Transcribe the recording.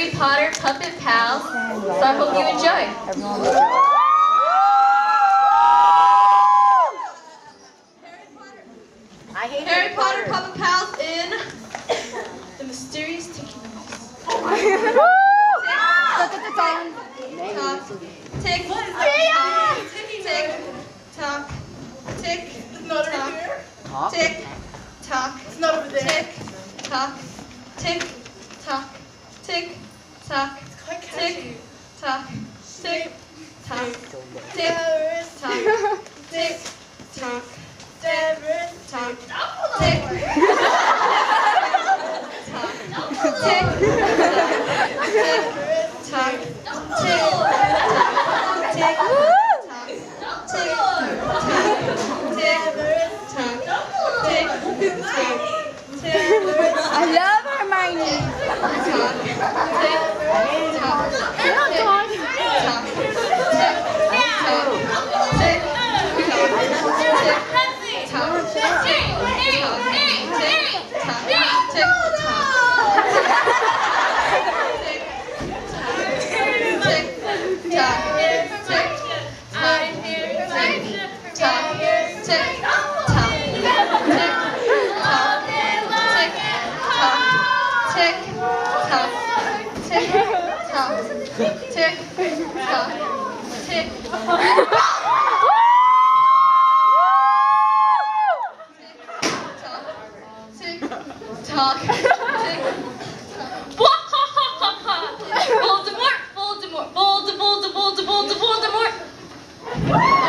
Harry Potter Puppet Pals, so I hope you enjoy. Harry Potter Puppet Pals in The Mysterious Ticking Mouse. Tick, tock, tick, tock, tick, tock, It's not over there. tick, tock, tick, tock, tick, tock, It's quite tick, catchy. tock, tick, tock, tick, tock, tick, tock, Seven, tock, double tick, over. tock, I love Hermione. Talk. Voldemort, Voldemort, Voldemort, Voldemort, Voldemort, Voldemort.